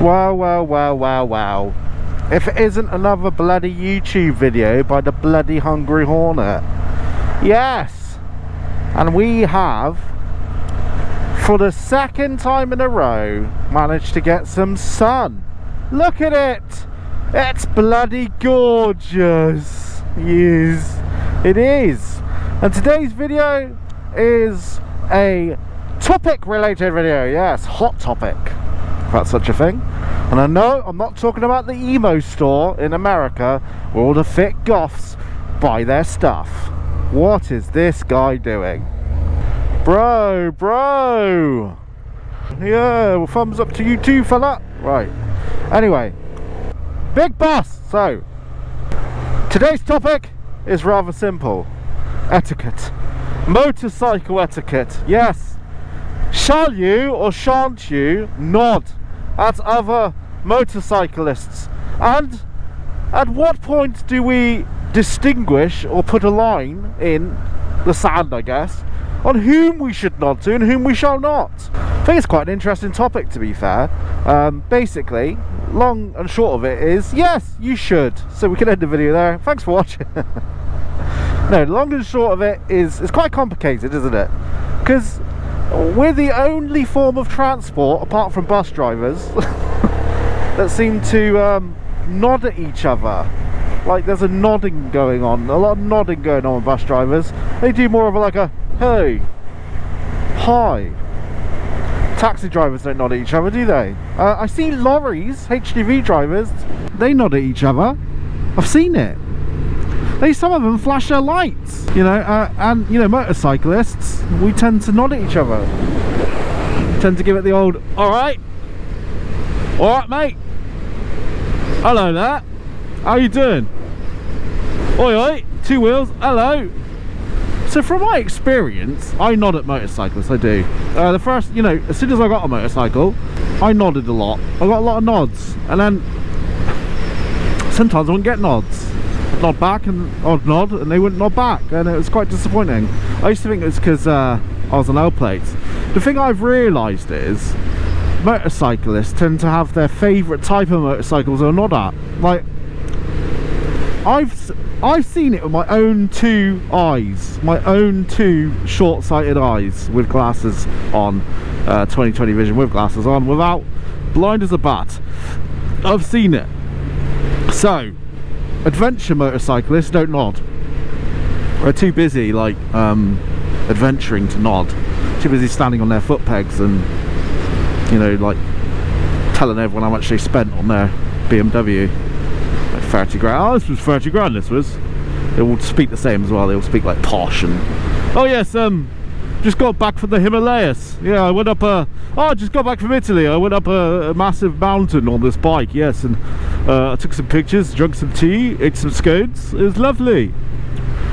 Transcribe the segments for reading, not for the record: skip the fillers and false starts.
Wow, wow, wow, wow, wow. If it isn't another bloody YouTube video by the bloody Hungry Hornet. Yes. And we have, for the second time in a row, managed to get some sun. Look at it. It's bloody gorgeous. Yes, it is. And today's video is a topic related video. Yes, hot topic, if that's such a thing. And I know I'm not talking about the emo store in America where all the thick goths buy their stuff. What is this guy doing? Bro. Yeah, well, thumbs up to you too, fella. Right. Anyway, big boss. So, today's topic is rather simple. Etiquette. Motorcycle etiquette. Yes. Shall you or shan't you nod at other motorcyclists? And at what point do we distinguish or put a line in the sand, I guess, on whom we should nod to and whom we shall not? I think it's quite an interesting topic, to be fair. Basically, long and short of it is, yes, you should. So we can end the video there. Thanks for watching. No, long and short of it is, it's quite complicated, isn't it? Because we're the only form of transport, apart from bus drivers, that seem to nod at each other. Like there's a nodding going on, a lot of nodding going on with bus drivers. They do more of like a hey, hi. Taxi drivers don't nod at each other, do they? I see lorries, HGV drivers, they nod at each other. I've seen it. Some of them flash their lights, you know, and you know, motorcyclists, we tend to nod at each other. Tend to give it the old, all right, mate. Hello there. How you doing? Oi, oi, two wheels. Hello. So from my experience, I nod at motorcyclists. I do. The first, you know, as soon as I got a motorcycle, I nodded a lot. I got a lot of nods, and then sometimes I wouldn't get nods. I'd nod back and I'd nod and they wouldn't nod back, and it was quite disappointing. I used to think it was because I was on L plates. The thing I've realised is motorcyclists tend to have their favourite type of motorcycles they'll nod at. Like I've seen it with my own two eyes, my own two short-sighted eyes with glasses on, 20/20 vision with glasses on, without, blind as a bat. I've seen it. So adventure motorcyclists don't nod. They're too busy like adventuring to nod. Too busy standing on their foot pegs and, you know, like telling everyone how much they spent on their BMW. Like 30 grand. Oh, this was 30 grand, this was. They all speak the same as well. They all speak like posh and, oh yes, just got back from the Himalayas. Yeah, I went up I just got back from Italy. I went up a massive mountain on this bike, yes, and I took some pictures, drank some tea, ate some scones. It was lovely.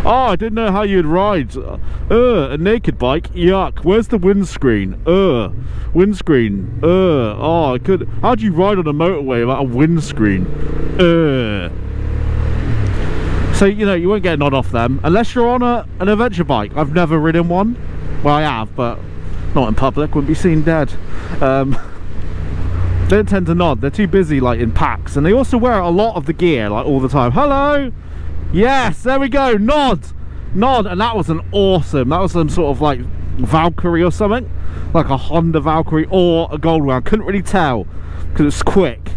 Oh, I didn't know how you'd ride. A naked bike, yuck. Where's the windscreen? Windscreen. Oh, I could. How'd you ride on a motorway without a windscreen? So, you know, you won't get a nod off them unless you're on an adventure bike. I've never ridden one. Well, I have, but not in public. Wouldn't be seen dead. They don't tend to nod. They're too busy, like in packs, and they also wear a lot of the gear, like all the time. Hello. Yes, there we go. Nod, and that was an awesome. That was some sort of like Valkyrie or something, like a Honda Valkyrie or a Gold One. Couldn't really tell because it's quick.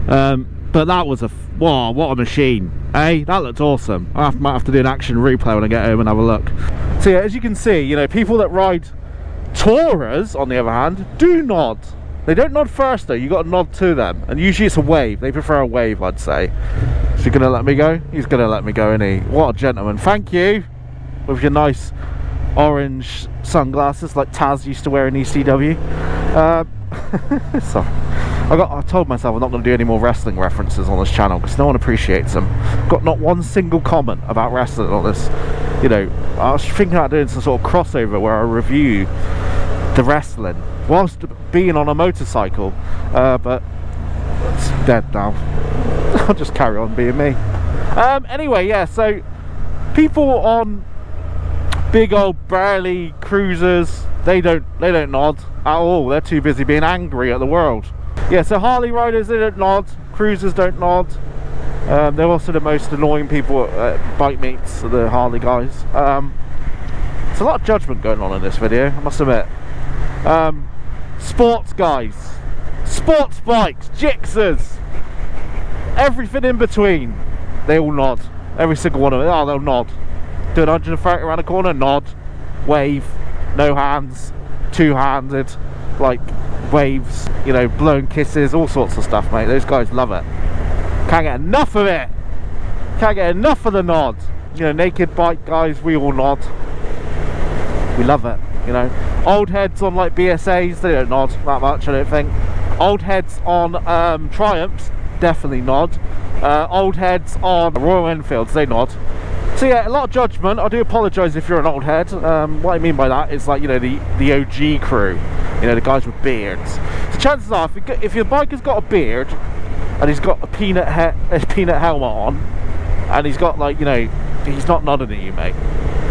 But that was wow, what a machine. Hey, that looked awesome. Might have to do an action replay when I get home and have a look. So yeah, as you can see, you know, people that ride Tourers, on the other hand, do nod. They don't nod first though, you got to nod to them, and usually it's a wave. They prefer a wave, I'd say. Is he gonna let me go? He's gonna let me go, isn't he? What a gentleman. Thank you, with your nice orange sunglasses like Taz used to wear in ECW. Sorry, I told myself I'm not going to do any more wrestling references on this channel because no one appreciates them. Got not one single comment about wrestling on this. You know, I was thinking about doing some sort of crossover where I review the wrestling whilst being on a motorcycle, but it's dead now. I'll just carry on being me. Anyway, yeah, so people on big old burly cruisers, they don't nod at all. They're too busy being angry at the world. Yeah, so Harley riders, they don't nod. Cruisers don't nod. They're also the most annoying people at bike meets, the Harley guys. There's a lot of judgment going on in this video, I must admit. Sports guys, sports bikes, Gixxers, everything in between, they all nod. Every single one of them, oh, they'll nod. Doing 130 around the corner, nod, wave, no hands, two-handed, like waves, you know, blowing kisses, all sorts of stuff, mate. Those guys love it. Can't get enough of it. Can't get enough of the nod. You know, naked bike guys, we all nod. We love it, you know. Old heads on like BSAs, they don't nod that much, I don't think. Old heads on Triumphs, definitely nod. Old heads on Royal Enfields, they nod. So yeah, a lot of judgment. I do apologise if you're an old head. What I mean by that is, like, you know, the OG crew, you know, the guys with beards. So chances are, if your bike has got a beard and he's got a peanut helmet on, and he's got, like, you know, he's not nodding at you, mate,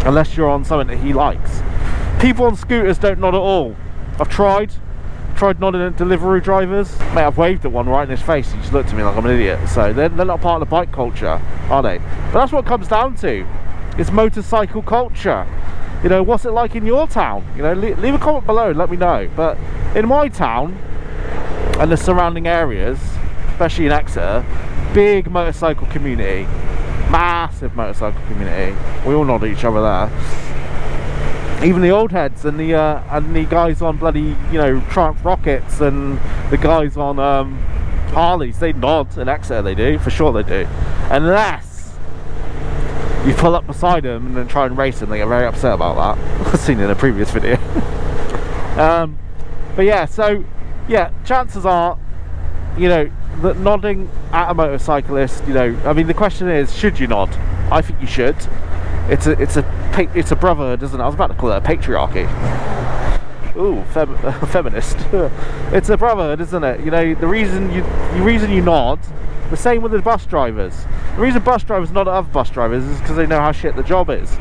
unless you're on something that he likes. People on scooters don't nod at all. I've tried nodding at delivery drivers. Mate, I've waved at one right in his face. He just looked at me like I'm an idiot. So they're not part of the bike culture, are they? But that's what it comes down to. It's motorcycle culture. You know, what's it like in your town? You know, leave a comment below and let me know. But in my town and the surrounding areas, especially in Exeter, big motorcycle community, massive motorcycle community. We all nod at each other there. Even the old heads and the guys on bloody, you know, Triumph Rockets and the guys on Harleys, they nod in Exeter, they do, for sure they do. Unless you pull up beside them and then try and race them, they get very upset about that. I've seen it in a previous video. But yeah, so yeah, chances are, you know, that nodding at a motorcyclist, you know, I mean, the question is, should you nod? I think you should. It's a brotherhood, isn't it? I was about to call it a patriarchy. Ooh, feminist. It's a brotherhood, isn't it? You know, the reason you nod, the same with the bus drivers. The reason bus drivers nod at other bus drivers is because they know how shit the job is.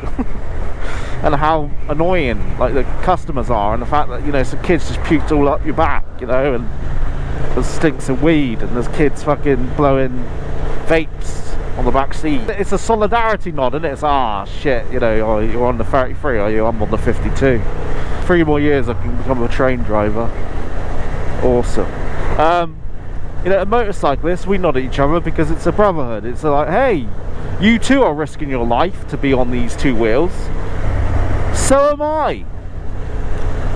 And how annoying, like, the customers are, and the fact that, you know, some kids just puked all up your back, you know, and there's stinks of weed, and there's kids fucking blowing vapes on the back seat. It's a solidarity nod, isn't it? It's, ah, shit, you know, oh, you're on the 33, are you? I'm on the 52. 3 more years I can become a train driver. Awesome. You know, a motorcyclist, we nod at each other because it's a brotherhood. It's like, hey, you too are risking your life to be on these two wheels. So am I.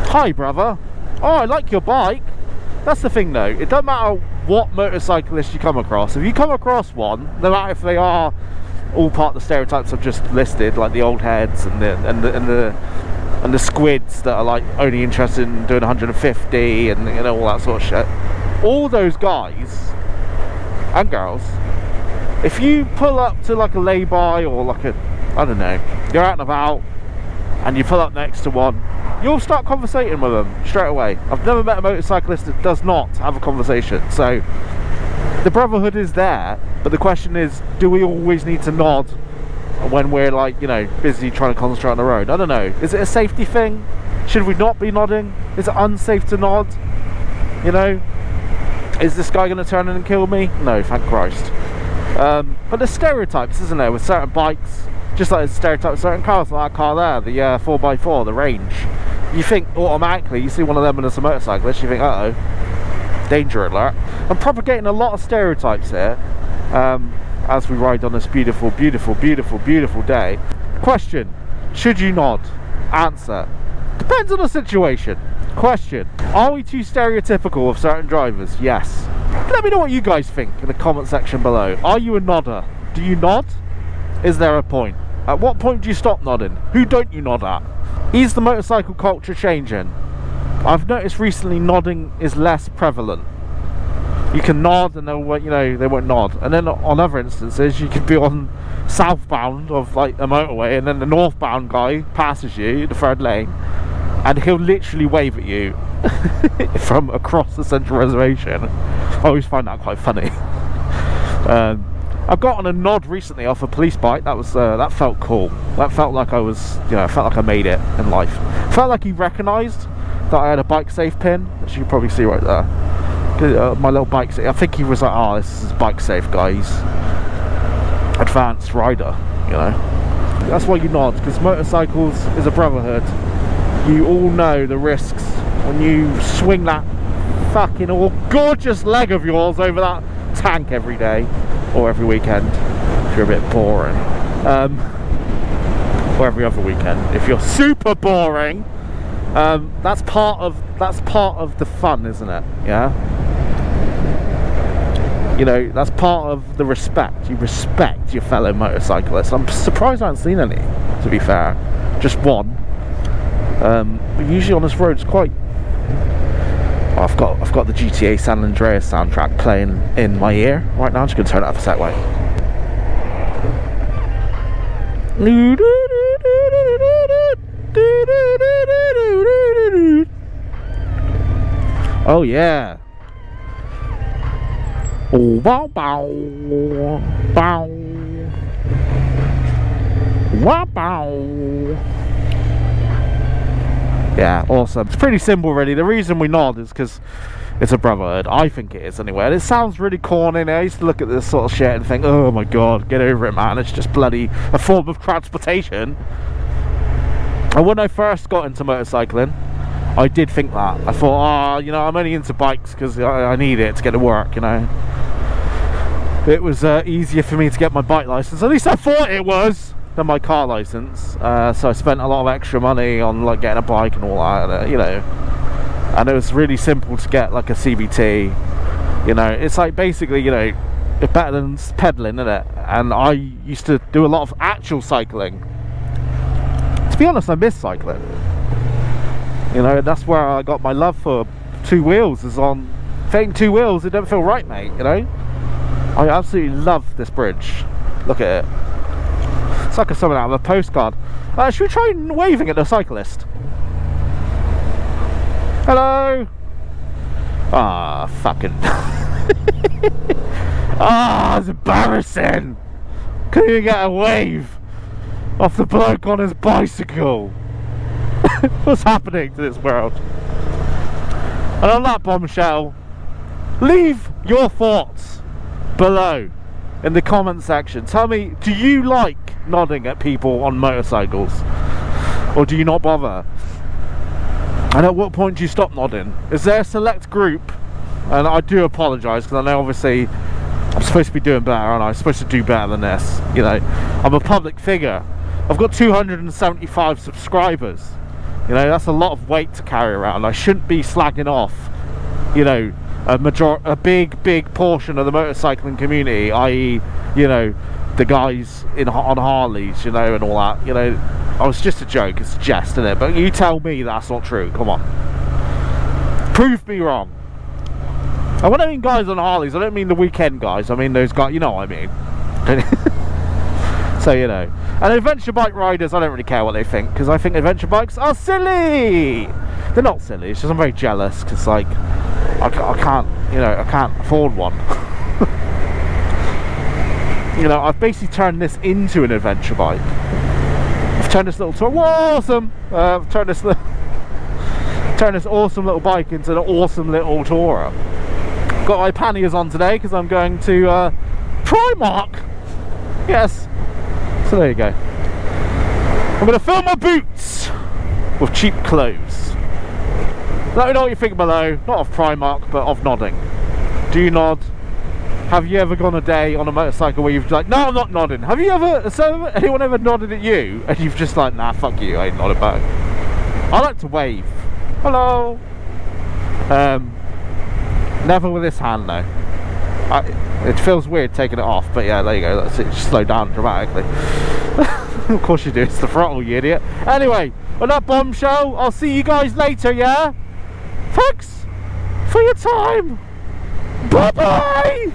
Hi, brother. Oh, I like your bike. That's the thing, though. It doesn't matter what motorcyclist you come across. If you come across one, no matter if they are all part of the stereotypes I've just listed, like the old heads and the squids that are like only interested in doing 150 and, you know, all that sort of shit. All those guys and girls, if you pull up to like a lay-by or like a, I don't know, you're out and about and you pull up next to one, you'll start conversating with them straight away. I've never met a motorcyclist that does not have a conversation. So the brotherhood is there, but the question is, do we always need to nod when we're, like, you know, busy trying to concentrate on the road? I don't know. Is it a safety thing? Should we not be nodding? Is it unsafe to nod? You know, is this guy going to turn in and kill me? No, thank Christ. But there's stereotypes, isn't there, with certain bikes, just like there's stereotypes with certain cars, like that car there, the 4x4, the Range. You think automatically, you see one of them and it's a motorcyclist, you think, uh-oh, danger alert. I'm propagating a lot of stereotypes here as we ride on this beautiful, beautiful, beautiful, beautiful day. Question, should you nod? Answer, depends on the situation. Question, are we too stereotypical of certain drivers? Yes. Let me know what you guys think in the comment section below. Are you a nodder? Do you nod? Is there a point? At what point do you stop nodding? Who don't you nod at? Is the motorcycle culture changing? I've noticed recently nodding is less prevalent. You can nod and they'll, you know, they won't nod. And then on other instances, you could be on southbound of like a motorway, and then the northbound guy passes you, the third lane, and he'll literally wave at you from across the central reservation. I always find that quite funny. I've gotten a nod recently off a police bike. That was that felt cool. That felt like I was, you know, I felt like I made it in life. Felt like he recognised that I had a bike safe pin, which you can probably see right there. my little bike. I think he was like, oh, this is bike safe, guys. Advanced rider, you know. That's why you nod, because motorcycles is a brotherhood. You all know the risks when you swing that fucking gorgeous leg of yours over that tank every day or every weekend if you're a bit boring, or every other weekend if you're super boring. That's part of the fun, isn't it? Yeah, you know, that's part of the respect. You respect your fellow motorcyclists. I'm surprised I haven't seen any, to be fair. Just one. But usually on this road it's quite... Oh, I've got the GTA San Andreas soundtrack playing in my ear right now. I'm just going to turn it up a sec, wait. Oh yeah. Oh, bow bow bow wow bow. Yeah, awesome. It's pretty simple really. The reason we nod is because it's a brotherhood. I think it is anyway. And it sounds really corny. I used to look at this sort of shit and think, oh my god, get over it, man. It's just bloody a form of transportation. And when I first got into motorcycling, I did think that. I thought, oh, you know, I'm only into bikes because I need it to get to work, you know. It was easier for me to get my bike license. At least I thought it was, than my car license. So I spent a lot of extra money on like getting a bike and all that, you know. And it was really simple to get like a CVT. You know, it's like basically, you know, it's better than pedaling, isn't it? And I used to do a lot of actual cycling. To be honest, I miss cycling. You know, that's where I got my love for two wheels, is on fitting two wheels. It don't feel right, mate, you know. I absolutely love this bridge. Look at it. It's like something out of a postcard. Should we try waving at the cyclist? Hello. Ah, fucking. Ah, it's embarrassing. Couldn't even get a wave off the bloke on his bicycle. What's happening to this world? And on that bombshell, leave your thoughts below in the comment section. Tell me, do you like nodding at people on motorcycles, or do you not bother? And at what point do you stop nodding? Is there a select group? And I do apologise, because I know obviously I'm supposed to be doing better, aren't I? I'm supposed to do better than this, you know. I'm a public figure. I've got 275 subscribers. You know, that's a lot of weight to carry around. I shouldn't be slagging off, you know, a big portion of the motorcycling community, i.e., you know, the guys on Harleys, you know, and all that. You know, oh, it's just a joke, it's a jest, isn't it? But you tell me that's not true. Come on, prove me wrong. And when I mean guys on Harleys, I don't mean the weekend guys. I mean those guys, you know what I mean. So, you know, and adventure bike riders, I don't really care what they think, because I think adventure bikes are silly. They're not silly, it's just I'm very jealous, because like I can't, you know, I can't afford one. You know, I've basically turned this into an adventure bike. I've turned this little tour, whoa, awesome. I've turned this awesome little bike into an awesome little tourer. Got my panniers on today because I'm going to Primark. Yes. So there you go. I'm going to fill my boots with cheap clothes. Let me know what you think below. Not of Primark, but of nodding. Do you nod? Have you ever gone a day on a motorcycle where you've like, no, I'm not nodding? Have you ever, so anyone ever nodded at you and you've just like, nah, fuck you, I ain't nodding back? I like to wave. Hello. Never with this hand though. It feels weird taking it off, but yeah, there you go. That's it. Just slow down dramatically. Of course you do. It's the throttle, you idiot. Anyway, on that bombshell, I'll see you guys later. Yeah. Thanks for your time. Bye bye.